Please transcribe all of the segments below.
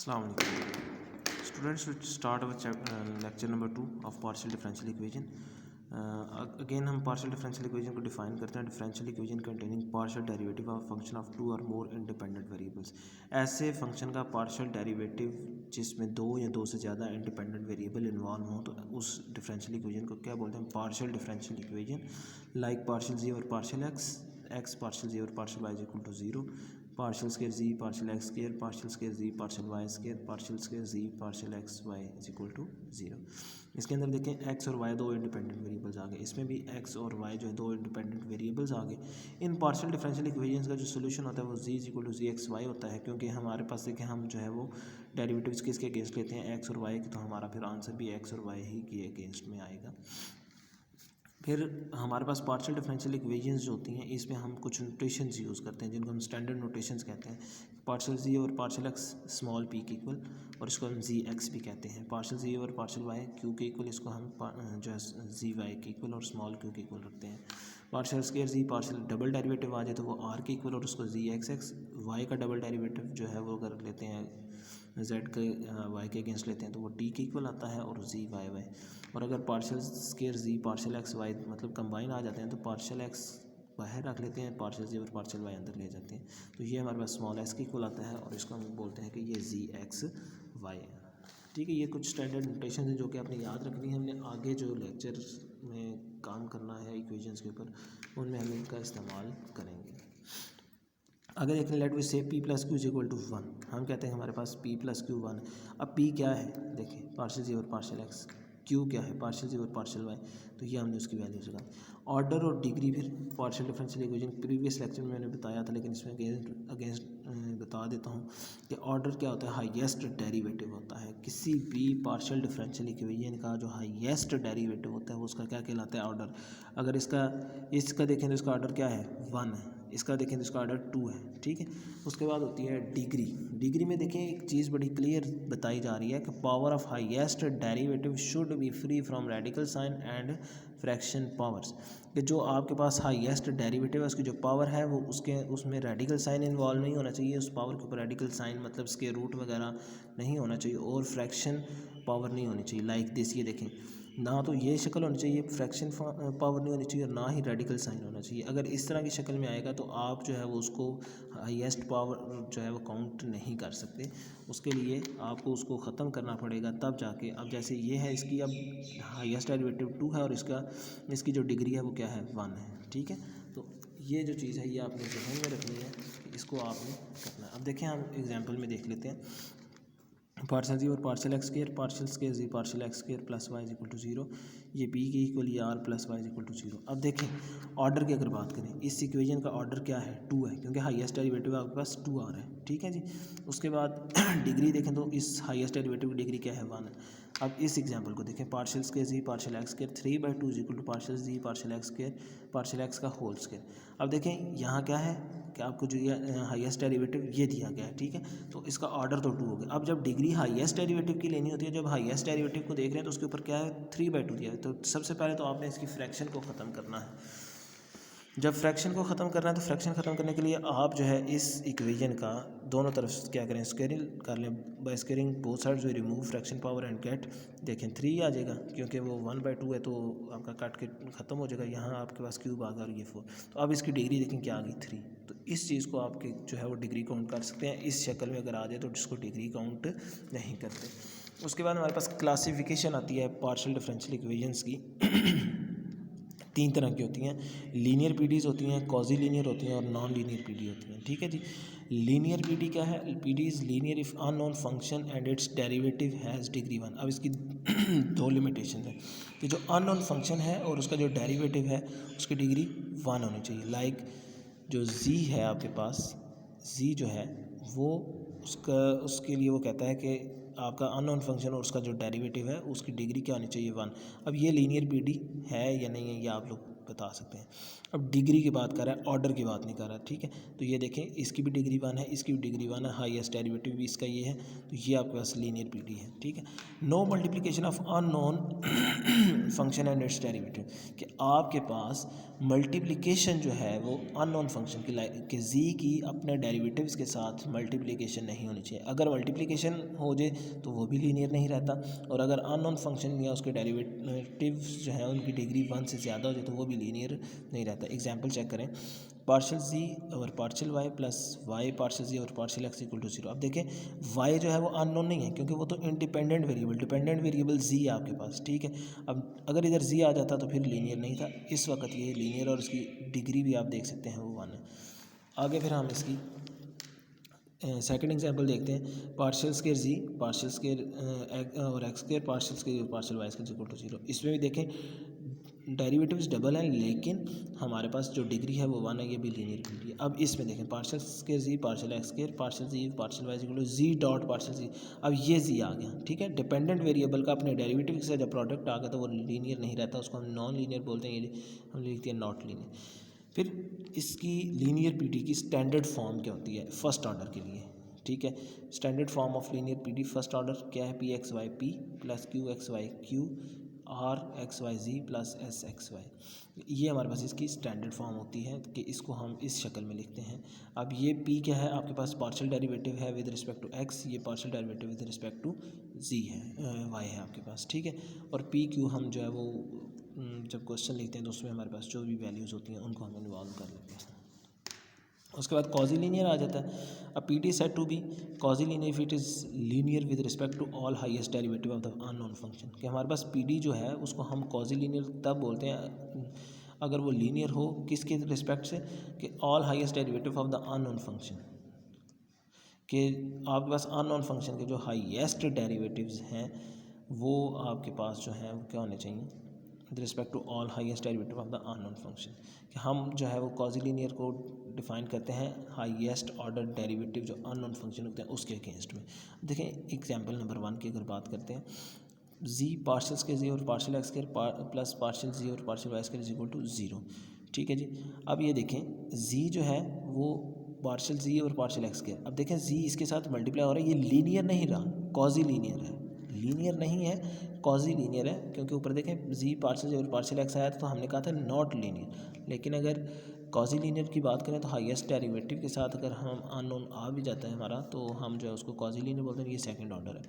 Assalamu alaikum. Students, should start our lecture number 2 of partial differential equation. Again हम partial differential equation को define करते हैं. Differential equation containing partial derivative of function of two or more independent variables. ऐसे function का partial derivative जिसमें दो या दो से ज़्यादा independent variable involve हो तो उस differential equation को क्या बोलते हैं? Partial differential equation. Like partial z over partial x, x partial z over partial y is equal to 0. partial square z partial x square partial square z partial y square partial square z partial x y is equal to 0. इसके अंदर देखें x और y दो independent variables आ गए, इसमें भी x और y जो है दो इंडिपेंडेंट वेरिएबल्स आ गए. इन पार्शियल डिफरेंशियल इक्वेशंस का जो सोल्यूशन होता है वो z is equal to z x Y होता है, क्योंकि हमारे पास देखें हम जो है वो डेरिवेटिव्स किसके अगेंस्ट लेते हैं, x और y के, तो हमारा फिर आंसर भी x और y ही के अगेंस्ट में आएगा. फिर हमारे पास पार्शियल डिफरेंशियल इक्वेशंस जो होती हैं इसमें हम कुछ नोटेशंस यूज़ करते हैं जिनको हम स्टैंडर्ड नोटेशंस कहते हैं. पार्शियल जी और पार्शियल एक्स स्मॉल पी के इक्वल, और इसको हम जी एक्स भी कहते हैं. पार्शियल जी और पार्शियल वाई क्यू के इक्वल, इसको हम जो है जी वाई के इक्वल और स्मॉल क्यू के इक्वल रखते हैं. Partial square z partial double derivative आ जाए तो वो आर के इक्वल और उसको जी एक्स एक्स. वाई का डबल डेरिवेटिव जो है वो अगर लेते हैं जेड के वाई के अगेंस्ट लेते हैं तो वो टी के इक्वल आता है और जी वाई वाई. और अगर partial square z partial X Y मतलब कंबाइन आ जाते हैं तो पार्शियल एक्स बाहर रख लेते हैं, पार्शियल जी और पार्शियल वाई अंदर ले जाते हैं, तो ये हमारे पास स्मॉल एक्स के इक्वल आता है और इसको हम बोलते हैं कि ये जी एक्स वाई है. ठीक है, ये कुछ स्टैंडर्ड नोटेशन है जो कि आपने याद रखनी है. हमने आगे जो लेक्चर में काम करना है इक्वेशंस के ऊपर उनमें हम इनका इस्तेमाल करेंगे. अगर एक let we say p plus Q is equal to 1, हम कहते हैं हमारे पास p प्लस क्यू 1. अब p क्या है देखिए, पार्शियल जी और पार्शियल एक्स. q क्या है, पार्शियल जी और पार्शियल वाई, तो ये हमने उसकी वैल्यूज लगा. ऑर्डर और डिग्री फिर partial differential equation previous lecture में मैंने बताया था, लेकिन इसमें अगेंस्ट बता देता हूँ कि ऑर्डर क्या होता है, हाईएस्ट डेरिवेटिव होता है. किसी भी पार्शियल डिफरेंशियल इक्वेशन का जो हाईएस्ट डेरिवेटिव होता है वो उसका क्या कहलाता है, ऑर्डर. अगर इसका देखें तो इसका ऑर्डर क्या है, 1 है. इसका देखें तो इसका ऑर्डर 2 है. ठीक है, उसके बाद होती है डिग्री. डिग्री में देखें एक चीज़ बड़ी क्लियर बताई जा रही है कि power of highest derivative should be free from radical sign and fraction powers. कि जो आपके पास हाईएस्ट डेरिवेटिव है उसकी जो पावर है वो उसमें रेडिकल साइन इन्वॉल्व नहीं होना चाहिए. उस पावर के ऊपर रेडिकल साइन मतलब स्क्वायर रूट वगैरह नहीं होना चाहिए और फ्रैक्शन पावर नहीं होनी चाहिए. लाइक दिस, ये देखें ना तो ये शक्ल होनी चाहिए, फ्रैक्शन पावर नहीं होनी चाहिए और ना ही रेडिकल साइन होना चाहिए. अगर इस तरह की शक्ल में आएगा तो आप जो है वो उसको हाईएस्ट पावर जो है वो काउंट नहीं कर सकते. उसके लिए आपको उसको ख़त्म करना पड़ेगा तब जाके. अब जैसे ये है, इसकी अब हाईएस्ट डेरिवेटिव 2 है और इसकी जो डिग्री है वो क्या है, 1 है. ठीक है, तो ये जो चीज़ है ये आपने ध्यान में रखनी है, इसको आपने करना है. अब देखें हम एग्जाम्पल में देख लेते हैं. पार्शियल जी और partial x square z partial x square plus Y is equal to 0. ये पी के इक्वल, ये R plus Y is equal to 0. अब देखें ऑर्डर की अगर बात करें, इस इक्वेशन का ऑर्डर क्या है, 2 है, क्योंकि हाईएस्ट डेरिवेटिव आपके पास 2 आ रहा है. ठीक है जी. उसके बाद डिग्री देखें तो इस हाईएस्ट डेरिवेटिव की डिग्री क्या है, 1 है. अब इस एग्जाम्पल को देखें, partial square z partial x square 3/2 is equal to partial z partial x square partial X का होल स्क्वायर. अब देखें यहाँ क्या है कि आपको जो ये हाईएस्ट डेरिवेटिव ये दिया गया है. ठीक है, तो इसका ऑर्डर तो 2 हो गया. अब जब डिग्री हाईएस्ट डेरिवेटिव की लेनी होती है, जब हाईएस्ट डेरिवेटिव को देख रहे हैं तो उसके ऊपर क्या है, 3/2 दिया है. तो सबसे पहले तो आपने इसकी फ्रैक्शन को ख़त्म करना है. जब फ्रैक्शन को ख़त्म करना है तो फ्रैक्शन ख़त्म करने के लिए आप जो है इस इक्वेशन का दोनों तरफ क्या करें, स्क्वायरिंग कर लें. By squaring both sides we remove fraction power and get, देखें 3 आ जाएगा क्योंकि वो 1/2 है तो आपका काट के ख़त्म हो जाएगा. यहाँ आपके पास क्यूब आ गया और ये 4. तो अब इसकी डिग्री देखें क्या आ गई, 3. तो इस चीज़ को आपके जो है वो डिग्री काउंट कर सकते हैं. इस शक्ल में अगर आ जाए तो जिसको डिग्री काउंट नहीं करते. उसके बाद हमारे पास क्लासिफिकेशन आती है पार्शियल डिफरेंशियल इक्वेशंस की. 3 तरह की होती हैं, लीनियर पीडीज़ होती हैं, कॉजी लीनियर होती हैं और नॉन लीनियर पीडी होती हैं. ठीक है जी. लीनियर पीडी क्या है, PD is linear if unknown function and its derivative has degree 1. अब इसकी 2 लिमिटेशन है कि जो अननोन फंक्शन है और उसका जो डेरिवेटिव है उसकी डिग्री 1 होनी चाहिए. लाइक जो जी है आपके पास, जी जो है वो उसके लिए वो कहता है कि आपका अननोन फंक्शन और उसका जो डेरिवेटिव है उसकी डिग्री क्या होनी चाहिए, 1. अब ये लीनियर पीडी है या नहीं है ये आप लोग बता सकते हैं। अब डिग्री की बात कर रहा है, ऑर्डर की बात नहीं कर रहा, ठीक है। तो ये देखें, इसकी भी डिग्री 1 है, इसकी भी डिग्री 1 है, हाईएस्ट डेरिवेटिव भी इसका ये है, तो ये आपके पास लीनियर पीडी है, ठीक है। No multiplication of unknown function and its derivative, कि आपके पास मल्टीप्लिकेशन जो है वो अननोन फंक्शन की जी की अपने डेरिवेटिव्स के साथ मल्टीप्लिकेशन नहीं होनी चाहिए। अगर मल्टीप्लिकेशन हो जाए तो वो भी लीनियर नहीं रहता, और अगर अननोन फंक्शन या उसके डेरिवेटिव्स जो है उनकी डिग्री 1 से ज़्यादा हो जाए तो वो भी लीनियर नहीं रहता। एग्जांपल चेक करें, पार्शियल जी और partial y plus y partial z और पार्शियल एक्स इक्वल टू 0। अब देखें, वाई जो है वो अननोन नहीं है, क्योंकि वो तो इंडिपेंडेंट वेरिएबल, डिपेंडेंट वेरिएबल जी है आपके पास, ठीक है। अब अगर इधर जी आ जाता तो फिर लीनियर नहीं था, इस वक्त ये लीनियर, और इसकी डिग्री भी आप देख सकते हैं वो 1 है। आगे फिर हम इसकी सेकंड एग्जांपल देखते हैं, partial square z partial square और X square partial square partial Y square equal to 0। इसमें भी देखें डेरिवेटिव्स डबल हैं, लेकिन हमारे पास जो डिग्री है वो 1 है, ये भी लीनियर डिग्री है। अब इसमें देखें, partial square z partial x square partial z partial y equal to z dot partial z. अब ये जी आ गया, ठीक है। डिपेंडेंट वेरिएबल का अपने डेरिवेटिव के साथ जब प्रोडक्ट आ गया तो वो लीनियर नहीं रहता, उसको हम नॉन लीनियर बोलते हैं, ये हम लिखते हैं नॉट लीनियर। फिर इसकी लीनियर पीडी की स्टैंडर्ड फॉर्म क्या होती है फर्स्ट ऑर्डर के लिए, ठीक है। Standard form of linear PD first order क्या है, P x y P plus Q x y Q R x y z plus S x y. ये हमारे पास इसकी स्टैंडर्ड फॉर्म होती है कि इसको हम इस शक्ल में लिखते हैं। अब ये पी क्या है, आपके पास पार्शियल डेरिवेटिव है विद रिस्पेक्ट टू एक्स, ये partial derivative with respect to z है, वाई है आपके पास, ठीक है। और पी क्यू हम जो है वो जब क्वेश्चन लिखते हैं तो उसमें हमारे पास जो भी वैल्यूज़ होती हैं उनको हम इन्वॉल्व कर लेते हैं। उसके बाद कॉजी लीनियर आ जाता है। अब P T set to be quasi linear if it is linear with respect to all highest derivative of the unknown function, कि हमारे पास पी डी जो है उसको हम कॉजी लीनियर तब बोलते हैं अगर वो लीनियर हो किसके रिस्पेक्ट से, कि all highest derivative of the unknown function, कि आपके पास अननोन फंक्शन के जो हाईएस्ट डेरिवेटिव्स हैं वो आपके पास जो है वो क्या होने चाहिए with respect to all highest derivative of the unknown function, कि हम जो है वो कॉजी लीनियर को डिफाइन करते हैं हाईएस्ट ऑर्डर डेरिवेटिव जो अननोन फंक्शन होते हैं उसके अगेंस्ट में। देखें एग्जांपल नंबर 1 की अगर बात करते हैं, जी पार्शियल स्क्वायर जी और partial x square plus partial z और partial Y square is equal to 0, ठीक है जी। अब ये देखें जी जो है वो पार्शियल जी और पार्शियल एक्स स्क्वायर, अब देखें जी इसके साथ मल्टीप्लाई हो रहा है, ये लीनियर नहीं रहा, कॉजी लीनियर है, लीनियर नहीं है कॉजी लीनियर है, क्योंकि ऊपर देखें जी पार्शियल जी और पार्शियल एक्स आया था तो हमने कहा था नॉट लीनियर। लेकिन अगर कॉजी लीनियर की बात करें तो हाईएस्ट डेरिवेटिव के साथ अगर हम अननोन आ भी जाता है हमारा तो हम जो है उसको कॉजी लीनियर बोलते हैं, ये सेकंड ऑर्डर है।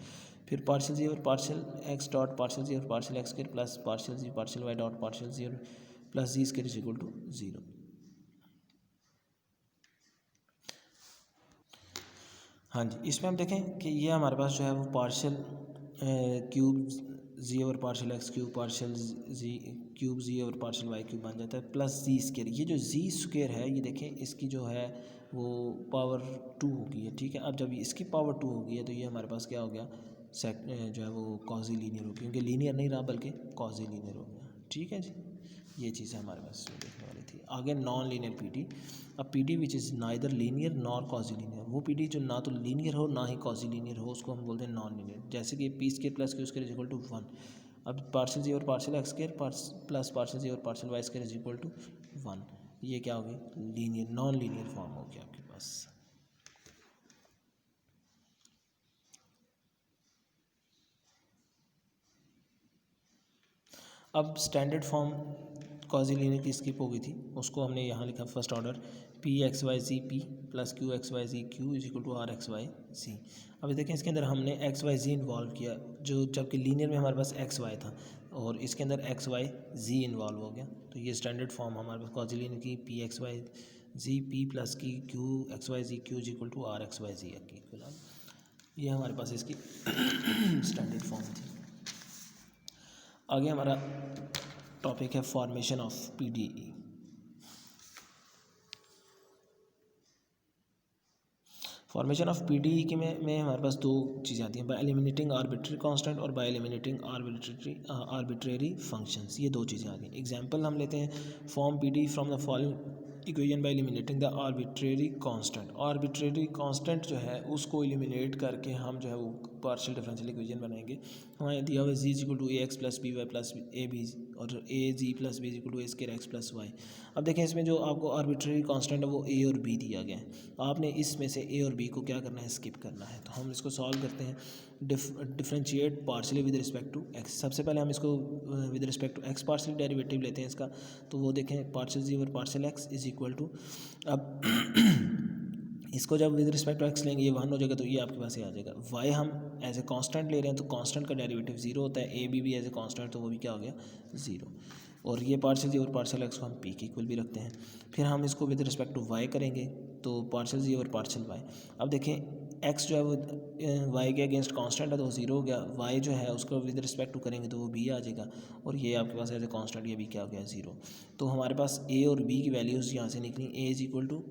फिर पार्शियल जी और partial x dot partial z और partial x square plus partial z partial y dot partial z और plus z square is equal to 0। हाँ जी, इसमें हम देखें कि ये हमारे पास जो है वो पार्शियल क्यूब जी और पार्शियल एक्स क्यूब पार्शियल जी क्यूब जी और पार्शियल वाई क्यूब बन जाता है प्लस जी स्क्वायर। ये जो जी स्क्वायर है ये देखें इसकी जो है वो पावर 2 हो गई है, ठीक है। अब जब इसकी पावर 2 हो गई है तो ये हमारे पास क्या हो गया, जो है वो कॉजी लीनियर हो गया, क्योंकि लीनियर नहीं रहा बल्कि कॉजी लीनियर हो गया, ठीक है जी। ये चीज़ हमारे पास देखने वाली थी। आगे नॉन लीनियर पीडी, अब PD which is neither linear nor quasi linear, वो पीडी जो ना तो लीनियर हो ना ही कॉजी लीनियर हो उसको हम बोलते हैं नॉन लीनियर। जैसे कि P square plus Q square is equal to 1। अब पार्शियल जी और partial x square plus partial z और partial Y square is equal to 1, ये क्या हो गई, लीनियर नॉन लीनियर फॉर्म हो गया आपके पास। अब स्टैंडर्ड फॉर्म कॉजी लीनियर की स्किप हो गई थी, उसको हमने यहाँ लिखा first order P x y z P plus Q x y z Q is equal to R x y z. अभी देखें इसके अंदर हमने एक्स वाई जी इन्वॉल्व किया, जो जबकि लीनियर में हमारे पास एक्स वाई था और इसके अंदर एक्स वाई जी इन्वॉल्व हो गया, तो ये स्टैंडर्ड फॉर्म हमारे पास कॉजी लीनियर की P x y z P plus की Q x y z Q is equal to R x y z की इक्वल, ये हमारे पास इसकी स्टैंडर्ड फॉर्म थी। आगे हमारा टॉपिक है formation of PDE. Formation of PDE के में हमारे पास दो चीज़ें आती हैं, बाय एलिमिनेटिंग आर्बिट्रेरी कांस्टेंट और बाय एलिमिनेटिंग आर्बिट्रेरी फंक्शंस, ये दो चीज़ें आती हैं। एग्जांपल हम लेते हैं, form PDE from the following equation by eliminating the arbitrary constant. Arbitrary constant जो है उसको एलिमिनेट करके हम जो है वो पार्शियल डिफरेंशियल इक्वेशन बनाएंगे। हमें दिया हुआ z equal to a x plus b y plus a b और a z plus b equal to a square x plus y. अब देखें इसमें जो आपको आर्बिट्रेरी कांस्टेंट है वो ए और बी दिया गया है। आपने इसमें से ए और बी को क्या करना है, स्किप करना है। तो हम इसको सॉल्व करते हैं। Differentiate partially with respect to X. सबसे पहले हम इसको with respect to X partial derivative लेते हैं इसका। तो वो देखें पार्शियल जी और partial X is equal to, अब इसको जब विद रिस्पेक्ट टू एक्स लेंगे ये 1 हो जाएगा, तो ये आपके पास ही आ जाएगा। वाई हम एज ए कांस्टेंट ले रहे हैं तो कांस्टेंट का डेरिवेटिव 0 होता है। ए बी भी एज ए कांस्टेंट तो वो भी क्या हो गया, 0। और ये पार्शियल जी और पार्शियल एक्स को हम पी के इक्वल भी रखते हैं। फिर हम इसको विद रिस्पेक्ट टू वाई करेंगे तो पार्शियल जी और पार्शियल वाई। अब देखें एक्स जो है वो वाई के अगेंस्ट कांस्टेंट है तो वो 0 हो गया। वाई जो है उसको विद रिस्पेक्ट टू करेंगे तो वो बी आ जाएगा। और ये आपके पास एज ए कांस्टेंट ये भी क्या हो गया, 0। तो हमारे पास ए और बी की वैल्यूज़ यहाँ से निकली। ए is equal to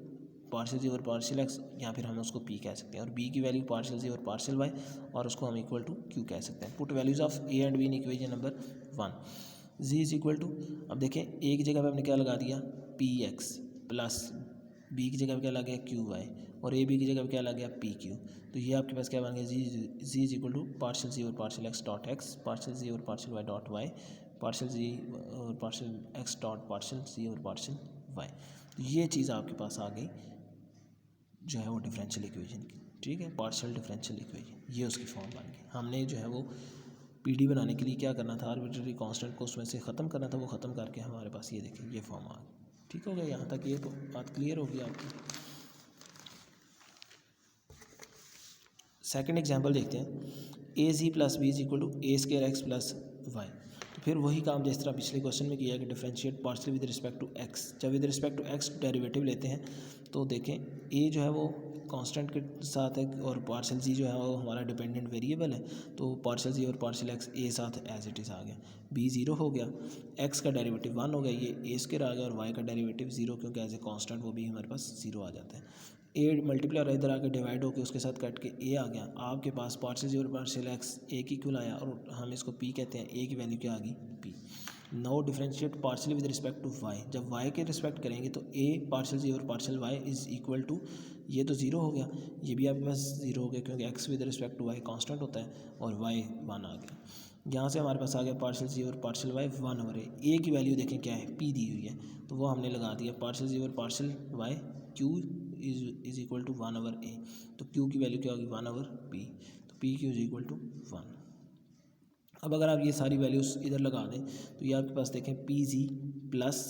partial z और पार्शियल एक्स, या फिर हम उसको पी कह सकते हैं। और बी की वैल्यू पार्शियल जी और पार्शियल वाई, और उसको हम इक्वल टू क्यू कह सकते हैं। Put values of A and B in equation number 1। Z is equal to, अब देखें ए की जगह पे हमने क्या लगा दिया, पी एक्स प्लस बी की जगह पे क्या लगा गया, क्यू वाई, और ए बी की जगह पे क्या लगा गया, पी क्यू। तो ये आपके पास क्या बन गया, z is equal to partial z और partial x dot x, partial z और partial y dot y, partial z और partial x dot partial z और पार्शियल वाई। तो ये चीज़ आपके पास आ गई जो है वो डिफरेंशियल इक्वेशन की, ठीक है, पार्शियल डिफरेंशियल इक्वेशन। ये उसकी फॉर्म बन गई। हमने जो है वो पीडी बनाने के लिए क्या करना था, आर्बिट्रेरी कांस्टेंट को उसमें से ख़त्म करना था। वो ख़त्म करके हमारे पास ये देखिए ये फॉर्म आ गई। ठीक हो गया, यहाँ तक ये तो बात क्लियर होगी आपकी। सेकंड एग्जांपल देखते हैं। A z plus b is equal to a square x plus y. तो फिर वही काम जिस तरह पिछले क्वेश्चन में किया है कि differentiate partial with respect to x. जब with respect to x derivative लेते हैं तो देखें ए जो है वो कांस्टेंट के साथ है और पार्शियल जी जो है वो हमारा डिपेंडेंट वेरिएबल है। तो पार्शियल जी और पार्शियल एक्स ए साथ एज इट इज़ आ गया। बी 0 हो गया, एक्स का डेरिवेटिव 1 हो गया, ये ए स्क्वायर आ गया, और वाई का डेरिवेटिव 0 क्योंकि एज ए कांस्टेंट वो भी हमारे पास 0 आ जाता है। ए मल्टीप्लाई और इधर आके डिवाइड होकर उसके साथ कट के ए आ गया। आपके पास पार्शियल जी और पार्शियल एक्स ए की इक्वल आया, और हम इसको पी कहते हैं। ए की वैल्यू क्या आ गई, P. Now differentiate partial with respect to Y. जब वाई के रिस्पेक्ट करेंगे तो ए पार्शियल जी और partial Y is equal to, ये तो 0 हो गया, ये भी आपके पास 0 हो गया क्योंकि X with respect to Y constant होता है, और वाई 1 आ गया। यहाँ से हमारे पास आ गया पार्शियल जी और पार्शियल वाई 1 ओवर ए की वैल्यू देखें क्या है, पी दी हुई है, तो वो हमने लगा दिया पार्शियल जी और partial y q is equal to 1 over a. तो क्यू की वैल्यू क्या होगी, 1 ओवर पी। तो p Q is equal to 1। अब अगर आप ये सारी वैल्यूज़ इधर लगा दें तो ये आपके पास देखें पी जी प्लस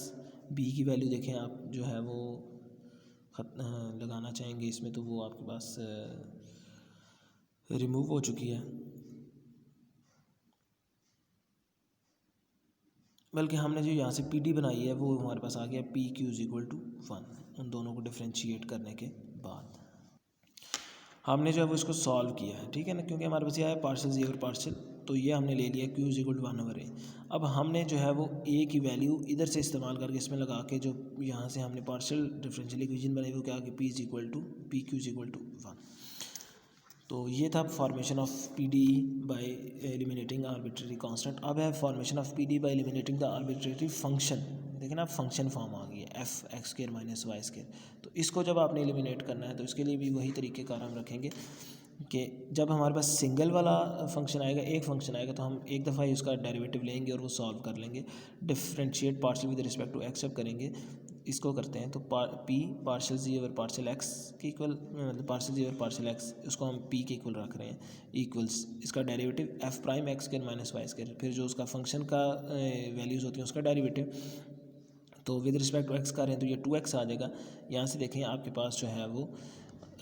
बी की वैल्यू देखें आप जो है वो लगाना चाहेंगे इसमें, तो वो आपके पास रिमूव हो चुकी है, बल्कि हमने जो यहाँ से पी डी बनाई है वो हमारे पास आ गया P Q is equal to 1। उन दोनों को डिफ्रेंशिएट करने के बाद हमने जो है वो इसको सॉल्व किया है, ठीक है ना, क्योंकि हमारे पास ये है पार्शियल जी और पार्शियल, तो ये हमने ले लिया q is equal to 1 over a. अब हमने जो है वो ए की वैल्यू इधर से इस्तेमाल करके इसमें लगा के जो यहाँ से हमने पार्शियल डिफरेंशियल इक्वेशन बनाई वो क्या कि P is equal to P Q is equal to 1। तो ये था formation of P D by eliminating arbitrary constant. अब है formation of P D by eliminating the arbitrary function. देखिए ना, फंक्शन फॉर्म आ गई है F X square minus Y square. तो इसको जब आपने एलिमिनेट करना है तो इसके लिए भी वही तरीक़ेकार हम रखेंगे कि जब हमारे पास सिंगल वाला फंक्शन आएगा, एक फंक्शन आएगा, तो हम एक दफ़ा ही उसका डेरिवेटिव लेंगे और वो सॉल्व कर लेंगे। Differentiate partial with respect to x जब करेंगे, इसको करते हैं तो P partial z over partial X के इक्वल, मतलब partial z over partial X उसको हम पी के इक्वल रख रहे हैं, इक्वल्स इसका derivative F prime x square minus Y square, फिर जो उसका फंक्शन का वैल्यूज़ होती हैं उसका डेरिवेटिव। तो विद रिस्पेक्ट टू एक्स करें तो ये 2x आ जाएगा। यहाँ से देखें आपके पास जो है वो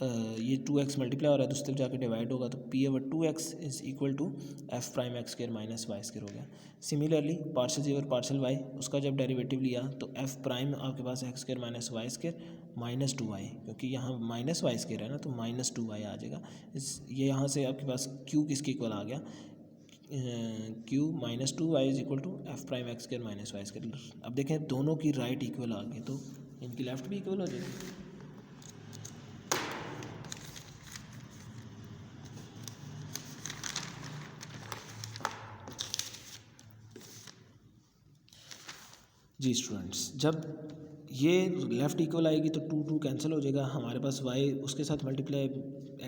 ये 2x मल्टीप्लाई हो रहा है, दूसरी तरफ जाकर डिवाइड होगा, तो p over 2x is equal to F prime x square minus Y square हो गया। Similarly partial z over partial y, उसका जब डेरिवेटिव लिया तो एफ प्राइम आपके पास x square minus Y square minus 2y, क्योंकि यहाँ माइनस वाई स्क्वायर है ना, तो माइनस 2y आ जाएगा। ये यहाँ से आपके पास q किसके इक्वल आ गया, q minus 2y is equal to F prime x square minus Y square. अब देखें दोनों की राइट इक्वल आ गई, तो इनकी लेफ्ट भी इक्वल हो जाएगी। जी स्टूडेंट्स, जब ये लेफ़्ट इक्वल आएगी तो 2 2 कैंसिल हो जाएगा, हमारे पास y उसके साथ मल्टीप्लाई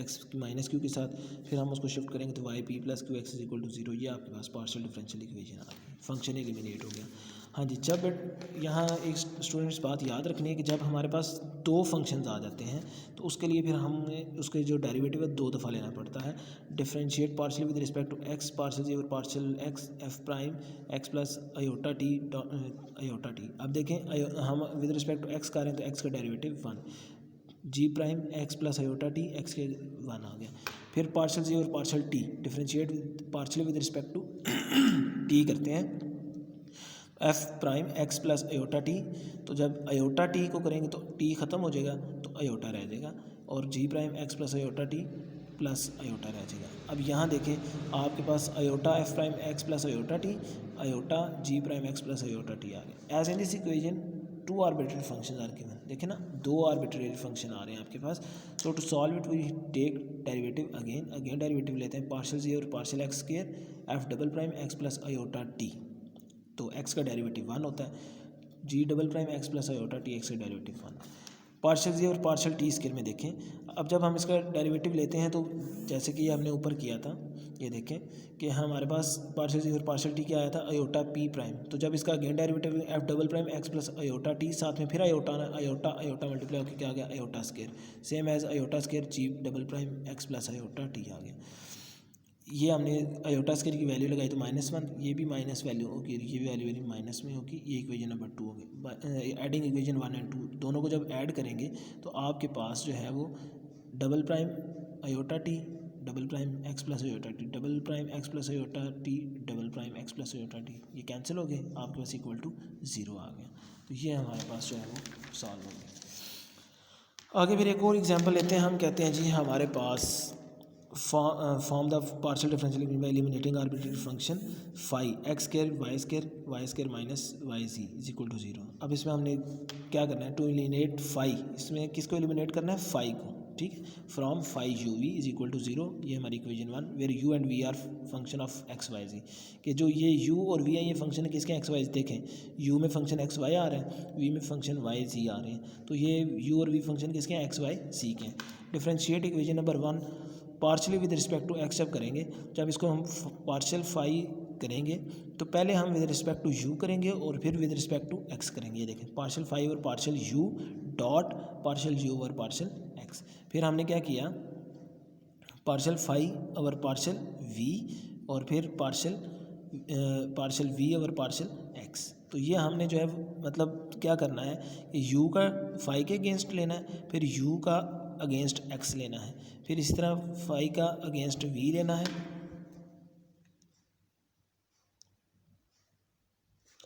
x माइनस क्यू के साथ, फिर हम उसको शिफ्ट करेंगे तो y p plus Q X is equal to 0। ये आपके पास पार्शियल डिफरेंशियल इक्वेशन आ गई, फंक्शन एलिमिनेट हो गया। हाँ जी, जब यहाँ एक स्टूडेंट्स बात याद रखनी है कि जब हमारे पास दो फंक्शंस आ जाते हैं तो उसके लिए फिर हमें उसके जो डेरिवेटिव है 2 दफ़ा लेना पड़ता है। Differentiate partial with respect to x partial और partial x f prime x plus iota t iota t. अब देखें हम विद रिस्पेक्ट टू x कर रहे हैं तो x का derivative 1, g prime x plus iota t x के 1 आ गया। फिर पार्शियल जी और partial t, differentiate partial with respect to t करते हैं, f prime x plus iota t. तो जब अयोटा टी को करेंगे तो टी ख़त्म हो जाएगा तो अयोटा रह जाएगा, और g prime x plus iota t plus iota रह जाएगा। अब यहाँ देखें आपके पास iota f prime x plus iota t, iota g prime x plus iota t आ गया। As in this equation 2 arbitrary function are given. देखें ना, 2 आर्बिट्रेरी फंक्शन आ रहे हैं आपके पास। So to solve it we take derivative again derivative लेते हैं पार्शियल जी और partial x square f double prime x plus iota t. तो x का डेरिवेटिव 1 होता है, g double prime x plus iota t x का derivative 1। Partial z और partial T square में देखें, अब जब हम इसका डेरिवेटिव लेते हैं तो जैसे कि ये हमने ऊपर किया था, ये देखें कि हमारे पास पार्शियल जी और पार्शियल टी क्या आया था, अयोटा पी प्राइम। तो जब इसका again derivative F double prime x plus iota T, साथ में फिर अयोटा अयोटा मल्टीप्लाई होकर क्या आ गया, iota square, same as iota square g double prime x plus iota t आ गया। ये हमने अयोटा स्केयर की वैल्यू लगाई तो -1, ये भी माइनस वैल्यू होगी, ये भी वैल्यू माइनस में होगी। ये इक्वेशन नंबर 2 होगी। एडिंग इक्वेशन 1 और 2 दोनों को जब ऐड करेंगे तो आपके पास जो है वो double prime aorta T double prime x plus iota T double prime x plus iota T double prime x plus iota T, ये कैंसिल हो गए, आपके पास इक्वल टू 0 आ गया। तो ये हमारे पास जो है वो सॉल्व हो गया। आगे फिर एक और एग्जांपल लेते हैं। हम कहते हैं जी हमारे पास form the partial differential equation by eliminating arbitrary function phi x square y square minus y z is equal to 0। अब इसमें हमने क्या करना है, टू एलिमिनेट फाई, इसमें किसको एलिमिनेट करना है, फाई को, ठीक है। From phi u v is equal to 0, ये हमारी equation 1, where u and v are function of x y z, कि जो ये यू और वी है ये फंक्शन है किसके, एक्स वाई। देखें यू में फंक्शन एक्स वाई आ रहा है, वी में फंक्शन वाई जी आ रहे हैं, तो ये यू और वी फंक्शन किसके हैं, एक्स वाई सी के हैं। Differentiate equation number 1 partially with respect to x जब करेंगे, जब इसको हम पार्शियल फाई करेंगे तो पहले हम विद रिस्पेक्ट टू यू करेंगे और फिर विद रिस्पेक्ट टू एक्स करेंगे। ये देखें पार्शियल फाई और partial u dot partial u और पार्शियल एक्स। फिर हमने क्या किया, पार्शियल फाई और पार्शियल वी और फिर पार्शियल वी और पार्शियल एक्स। तो ये हमने जो है मतलब क्या करना है कि यू का फाई के अगेंस्ट लेना है, फिर यू का अगेंस्ट एक्स लेना है, फिर इसी तरह फाई का अगेंस्ट वी लेना है,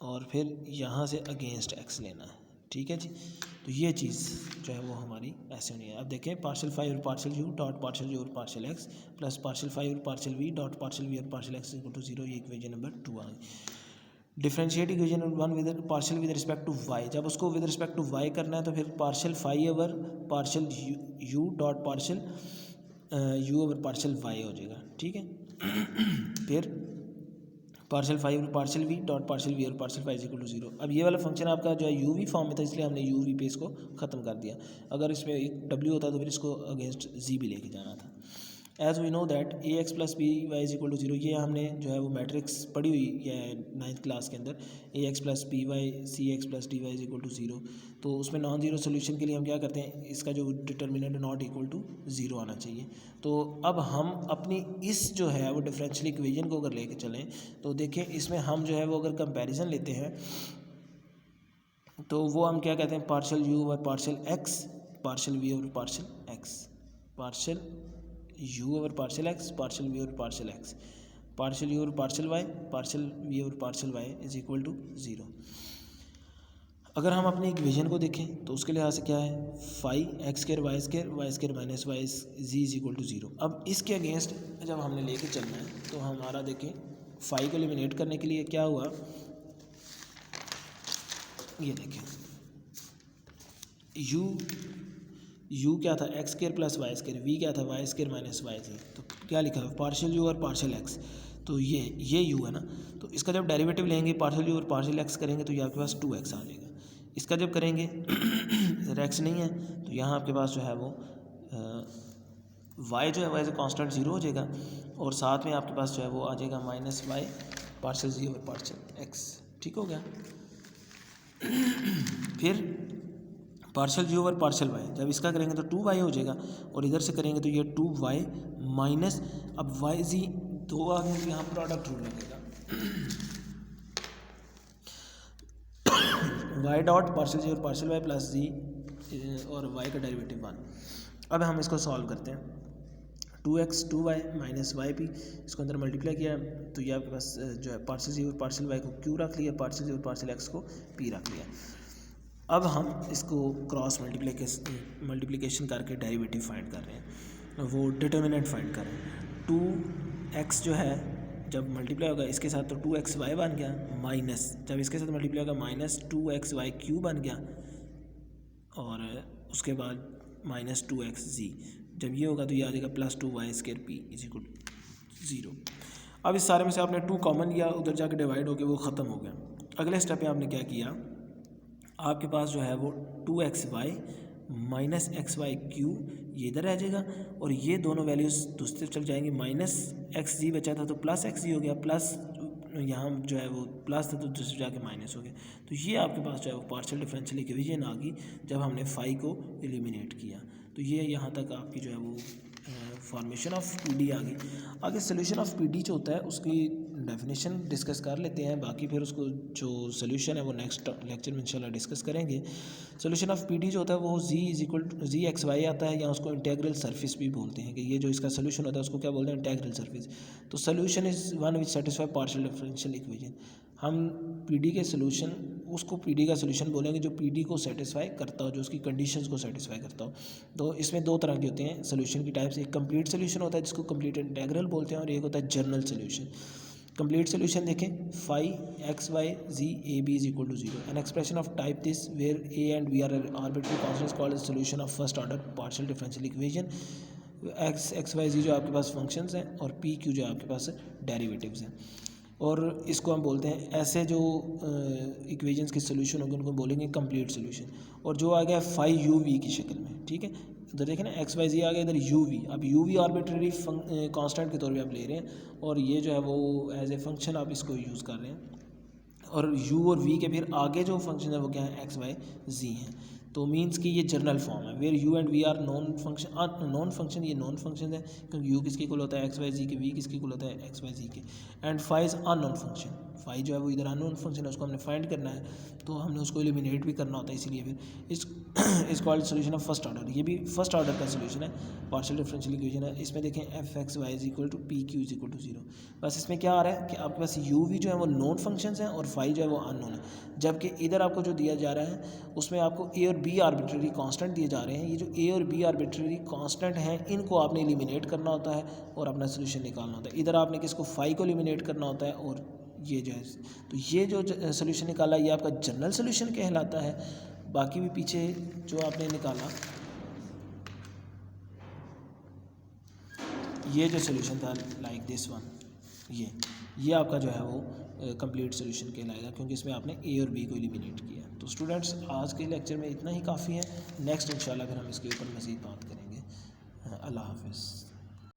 और फिर यहाँ से अगेंस्ट एक्स लेना है, ठीक है जी। तो ये चीज़ जो है वो हमारी ऐसे होनी है। अब देखें पार्शियल फाई और partial u dot partial u और partial x plus partial phi और partial v dot partial v और पार्शियल एक्स इक्वल टू 0, ये इक्वेशन नंबर 2 आ गई। Differentiate equation 1 with partial with respect to Y, जब उसको with respect to Y करना है तो फिर partial phi over partial u dot partial u over partial y हो जाएगा, ठीक है। फिर partial phi over partial v dot partial v और पार्शियल फाई इक्वल टू 0। अब ये वाला फंक्शन आपका जो है यू वी फॉर्म में था, इसलिए हमने यू वी पे इसको ख़त्म कर दिया। अगर इसमें एक डब्ल्यू होता तो फिर इसको अगेंस्ट जी भी लेके जाना था। As we know that a x plus b y is equal to 0, ये हमने जो है वो मैट्रिक्स पढ़ी हुई है 9th क्लास के अंदर, a x plus b y c x plus d y is equal to 0। तो उसमें नॉन जीरो सोल्यूशन के लिए हम क्या करते हैं, इसका जो डिटर्मिनेंट नॉट इक्वल टू 0 आना चाहिए। तो अब हम अपनी इस जो है वो डिफरेंशियल इक्वेशन को अगर लेके चलें तो देखें इसमें हम जो है वो अगर कंपैरिजन लेते हैं तो वो हम क्या कहते हैं, पार्शियल यू और पार्शियल एक्स, पार्शियल वी और पार्शियल एक्स, पार्शियल यू और पार्शियल एक्स, पार्शियल वी और पार्शियल एक्स, पार्शियल यू और पार्शियल वाई, पार्शियल वी और partial Y is equal to 0। अगर हम अपने इक्वेशन को देखें तो उसके लिहाज से क्या है, phi x square y square minus y z is equal to 0। अब इसके अगेंस्ट जब हमने लेके चलना है तो हमारा देखें फाई को एलिमिनेट करने के लिए क्या हुआ, ये देखें यू क्या था, x square plus y square, v क्या था, y square minus y z. तो क्या लिखा है, पार्शियल यू और पार्शियल एक्स। तो ये यू है ना, तो इसका जब डेरिवेटिव लेंगे पार्शियल यू और पार्शियल एक्स करेंगे तो ये आपके पास 2x आ जाएगा। इसका जब करेंगे एक्स नहीं है तो यहाँ आपके पास जो है वो y जो है वाई कांस्टेंट 0 हो जाएगा और साथ में आपके पास जो है वो आ जाएगा minus y partial z over partial x. ठीक हो गया। फिर partial z over partial y, जब इसका करेंगे तो 2y हो जाएगा और इधर से करेंगे तो ये 2y माइनस, अब वाई जी दो आ गए तो यहाँ प्रोडक्ट रूल लगेगा y डॉट पार्शल जी और पार्शल वाई प्लस जी और y का डेरिवेटिव 1। अब हम इसको सॉल्व करते हैं। 2x 2y minus Y P, इसको अंदर मल्टीप्लाई किया तो ये आपके पास जो है पार्शल जी और पार्शल वाई को q रख लिया, पार्शल जी और पार्शल x को p रख लिया। अब हम इसको क्रॉस मल्टीप्लिकेशन करके डेरिवेटिव फाइंड कर रहे हैं, वो डिटर्मिनेंट फाइंड कर रहे हैं। 2x जो है जब मल्टीप्लाई होगा इसके साथ तो 2xy बन गया, माइनस जब इसके साथ मल्टीप्लाई होगा माइनस 2xy क्यू बन गया और उसके बाद माइनस 2xz, जब ये होगा तो ये आ जाएगा plus 2y square P is equal 0। अब इस सारे में से आपने 2 कॉमन लिया, उधर जाके डिवाइड हो गया, वो ख़त्म हो गया। अगले स्टेप पे आपने क्या किया, आपके पास जो है वो 2xy माइनस XY क्यू ये इधर आ जाएगा और ये दोनों वैल्यूज़ दूसरी तरफ चल जाएंगी, माइनस XG बचा था तो प्लस XG हो गया, प्लस यहाँ जो है वो प्लस था तो दूसरी जाके माइनस हो गया। तो ये आपके पास जो है वो पार्शियल डिफरेंशियल इक्वेशन आ गई जब हमने फाई को एलिमिनेट किया। तो ये यहाँ तक आपकी जो है वो फॉर्मेशन ऑफ पीडी आ गई। आगे सोल्यूशन ऑफ पीडी जो होता है उसकी डेफिनेशन डिस्कस कर लेते हैं, बाकी फिर उसको जो सोल्यूशन है वो नेक्स्ट लेक्चर में इंशाल्लाह डिस्कस करेंगे। सोल्यूशन ऑफ पीडी जो होता है वो z is equal to z x y आता है, या उसको इंटेग्रल सरफेस भी बोलते हैं कि ये जो इसका सोल्यूशन होता है उसको क्या बोलते हैं, इंटेग्रल सरफेस। तो solution is one which satisfy partial differential equation. हम पीडी के सोल्यूशन उसको पीडी का सोल्यूशन बोलेंगे जो पीडी को सेटिस्फाई करता हो, जो उसकी कंडीशंस को सेटिस्फाई करता हो। तो इसमें दो तरह के होते हैं सोल्यूशन की टाइप्स, एक कंप्लीट सोल्यूशन होता है जिसको कंप्लीट इंटेग्रल बोलते हैं और एक होता है जनरल सोल्यूशन। कंप्लीट सोल्यूशन देखें, phi x y z a b is equal to 0 an expression of type this where a and b are arbitrary constants called solution of first order partial differential equation. X y z जो आपके पास functions हैं और P Q जो आपके पास derivatives हैं, और इसको हम बोलते हैं ऐसे जो इक्वेशंस के सोल्यूशन होंगे उनको बोलेंगे कंप्लीट सोल्यूशन। और जो आ गया फाई यू वी की शक्ल में, ठीक है, इधर देखें ना एक्स वाई जी आ गया, इधर यू वी, अब यू वी आर्बिट्ररी कांस्टेंट के तौर पे आप ले रहे हैं और ये जो है वो एज ए फंक्शन आप इसको यूज़ कर रहे हैं, और यू और वी के फिर आगे जो फंक्शन है वो क्या है, एक्स वाई जी हैं। तो मीन्स कि ये जनरल फॉर्म है where u and v are known function, ये नॉन फंक्शन है क्योंकि यू किसके इक्वल होता है एक्स वाई जी के, वी किसके इक्वल होता है एक्स वाई जी के, and phi is unknown function. Phi जो है वो इधर अननोन फंक्शन है, उसको हमने फाइंड करना है तो हमने उसको एलिमिनेट भी करना होता है, इसीलिए फिर is called solution of first order. ये भी फर्स्ट ऑर्डर का सोल्यूशन है, पार्शियल डिफरेंशियल इक्वेशन है। इसमें देखें f x y is equal to P Q is equal to 0। बस इसमें क्या आ रहा है कि आपके पास यू वी जो है वो नॉन फंक्शंस हैं और फाई जो है वो अननोन है, जबकि इधर आपको जो दिया जा रहा है उसमें आपको ए और बी आर्बिट्ररी कांस्टेंट दिए जा रहे हैं। ये जो ए और बी आर्बिट्ररी कांस्टेंट हैं इनको आपने एलिमिनेट करना होता है और अपना सोल्यूशन निकालना होता है। इधर आपने किसको फाई को एलिमिनेट करना होता है और ये जो है, तो ये जो सोल्यूशन निकाला ये आपका जनरल सोल्यूशन कहलाता है। बाकी भी पीछे जो आपने निकाला ये जो सोल्यूशन था लाइक दिस वन, ये आपका जो है वो कंप्लीट सोल्यूशन कहलाएगा क्योंकि इसमें आपने ए और बी को एलिमिनेट किया। तो स्टूडेंट्स आज के लेक्चर में इतना ही काफ़ी है, नेक्स्ट इंशाल्लाह फिर हम इसके ऊपर मज़ीद बात करेंगे। अल्लाह हाफ़िज़।